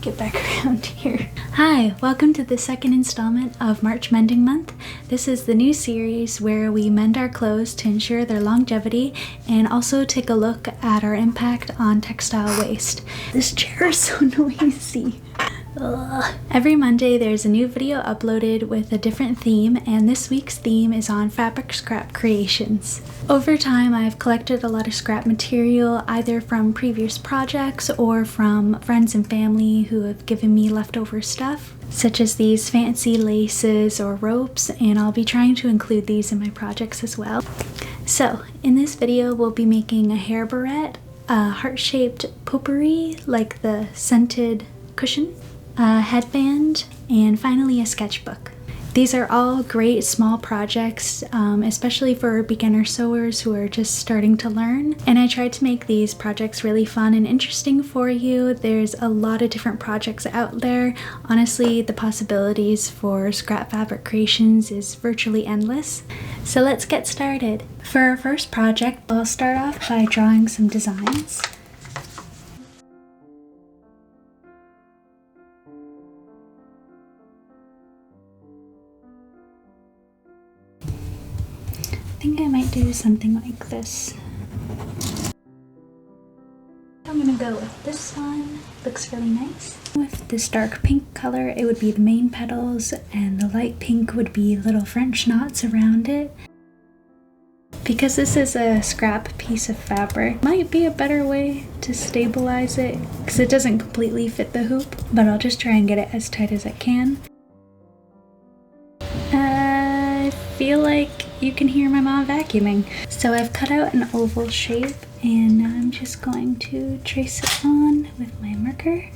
get back around here. Hi, welcome to the second installment of March Mending Month. This is the new series where we mend our clothes to ensure their longevity and also take a look at our impact on textile waste. This chair is so noisy. Ugh. Every Monday there's a new video uploaded with a different theme, and this week's theme is on fabric scrap creations. Over time I've collected a lot of scrap material either from previous projects or from friends and family who have given me leftover stuff, such as these fancy laces or ropes, and I'll be trying to include these in my projects as well. So in this video we'll be making a hair barrette, a heart-shaped potpourri like the scented cushion, a headband, and finally a sketchbook. These are all great small projects, especially for beginner sewers who are just starting to learn. And I tried to make these projects really fun and interesting for you. There's a lot of different projects out there. Honestly, the possibilities for scrap fabric creations is virtually endless. So let's get started. For our first project, I'll start off by drawing some designs. I think I might do something like this. I'm gonna go with this one. Looks really nice. With this dark pink color, it would be the main petals, and the light pink would be little French knots around it. Because this is a scrap piece of fabric, might be a better way to stabilize it, because it doesn't completely fit the hoop, but I'll just try and get it as tight as I can. I feel like you can hear my mom vacuuming. So I've cut out an oval shape, and now I'm just going to trace it on with my marker.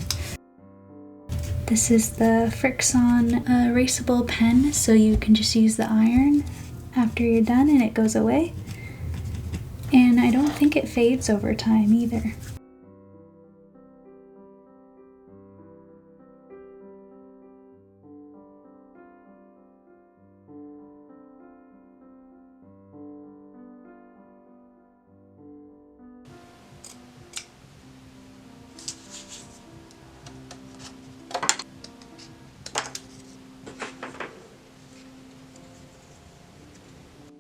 This is the Frixion erasable pen, so you can just use the iron after you're done and it goes away. And I don't think it fades over time either.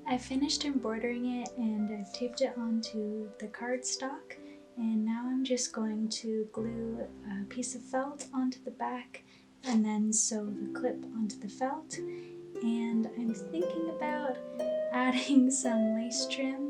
I finished embroidering it and I've taped it onto the cardstock, and now I'm just going to glue a piece of felt onto the back and then sew the clip onto the felt. And I'm thinking about adding some lace trim.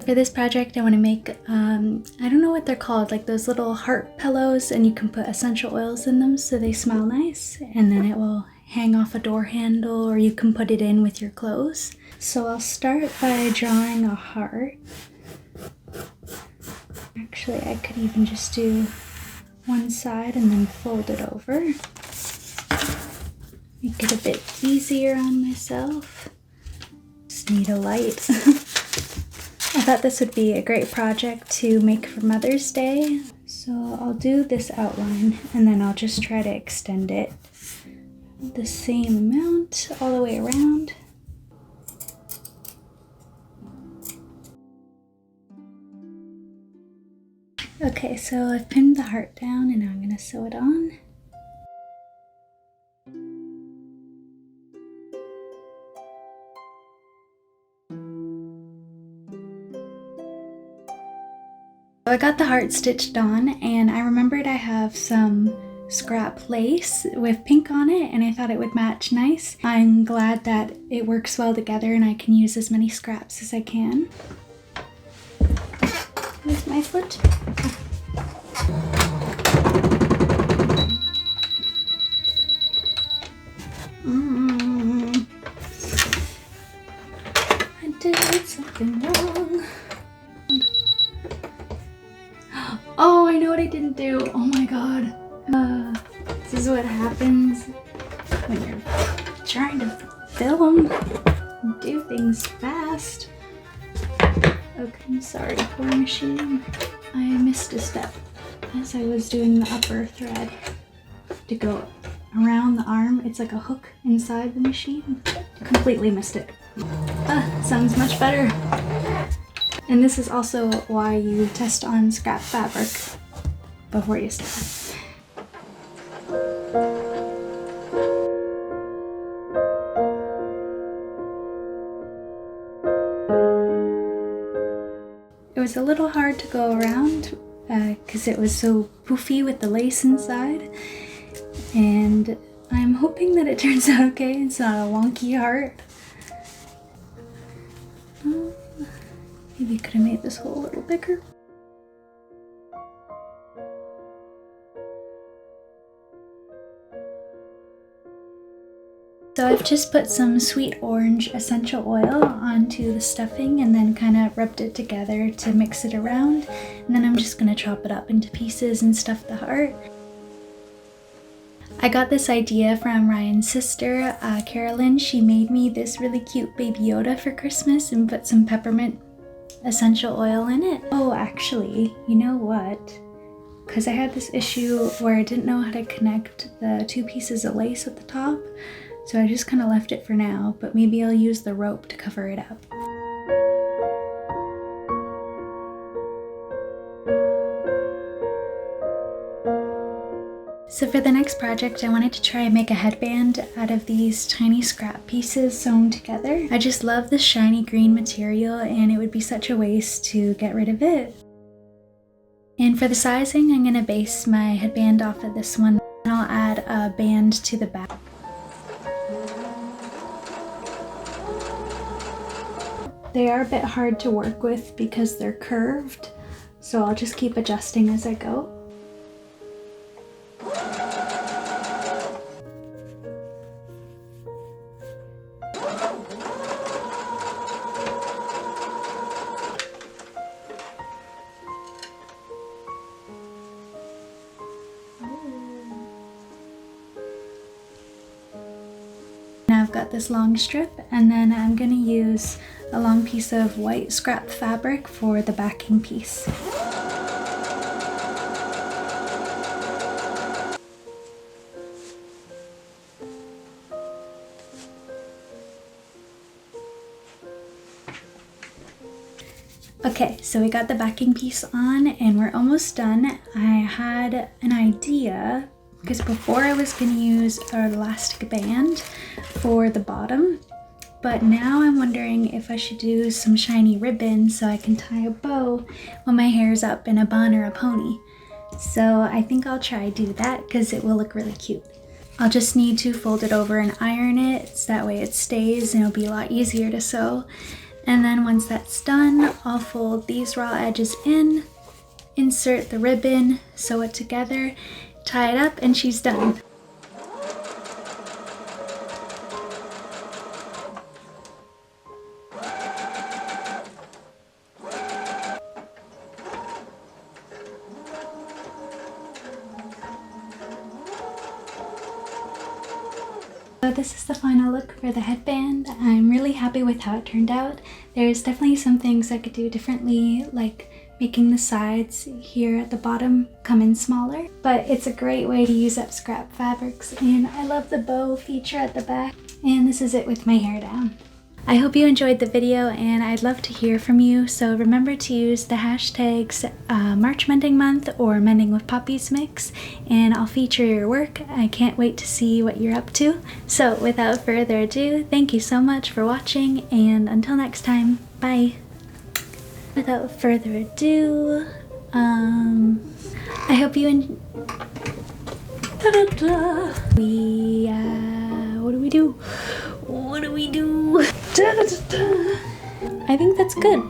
For this project, I want to make, I don't know what they're called, like those little heart pillows, and you can put essential oils in them so they smell nice, and then it will hang off a door handle, or you can put it in with your clothes. So I'll start by drawing a heart. Actually, I could even just do one side and then fold it over. Make it a bit easier on myself. Just need a light. I thought this would be a great project to make for Mother's Day. So I'll do this outline and then I'll just try to extend it the same amount all the way around. Okay, so I've pinned the heart down and now I'm gonna sew it on. I got the heart stitched on, and I remembered I have some scrap lace with pink on it, and I thought it would match nice. I'm glad that it works well together and I can use as many scraps as I can. Where's my foot? I did something wrong. Oh, I know what I didn't do. Oh my god. This is what happens when you're trying to film and do things fast. Okay, I'm sorry, poor machine. I missed a step as I was doing the upper thread to go around the arm. It's like a hook inside the machine. Completely missed it. Sounds much better. And this is also why you test on scrap fabric before you start. It was a little hard to go around because it was so poofy with the lace inside, and I'm hoping that it turns out okay. It's not a wonky heart. Maybe could have made this hole a little bigger. So I've just put some sweet orange essential oil onto the stuffing and then kind of rubbed it together to mix it around. And then I'm just going to chop it up into pieces and stuff the heart. I got this idea from Ryan's sister, Carolyn. She made me this really cute baby Yoda for Christmas and put some peppermint essential oil in it. Oh, actually, you know what? Because I had this issue where I didn't know how to connect the two pieces of lace at the top, so I just kind of left it for now, but maybe I'll use the rope to cover it up. So for the next project, I wanted to try and make a headband out of these tiny scrap pieces sewn together. I just love this shiny green material, and it would be such a waste to get rid of it. And for the sizing, I'm going to base my headband off of this one, and I'll add a band to the back. They are a bit hard to work with because they're curved, so I'll just keep adjusting as I go. Now I've got this long strip, and then I'm going to use a long piece of white scrap fabric for the backing piece. Okay, so we got the backing piece on and we're almost done. I had an idea because before I was going to use an elastic band for the bottom, but now I'm wondering if I should do some shiny ribbon so I can tie a bow when my hair's up in a bun or a pony. So I think I'll try do that because it will look really cute. I'll just need to fold it over and iron it so that way it stays and it'll be a lot easier to sew. And then once that's done, I'll fold these raw edges in, insert the ribbon, sew it together, tie it up, and she's done. So this is the final look for the headband. I'm really happy with how it turned out. There's definitely some things I could do differently, like making the sides here at the bottom come in smaller, but it's a great way to use up scrap fabrics, and I love the bow feature at the back. And this is it with my hair down. I hope you enjoyed the video, and I'd love to hear from you, so remember to use the hashtags MarchMendingMonth or Mending with Poppysmicks, and I'll feature your work. I can't wait to see what you're up to. So without further ado, thank you so much for watching, and until next time, bye! Without further ado, I hope you what do we do? What do we do? I think that's good.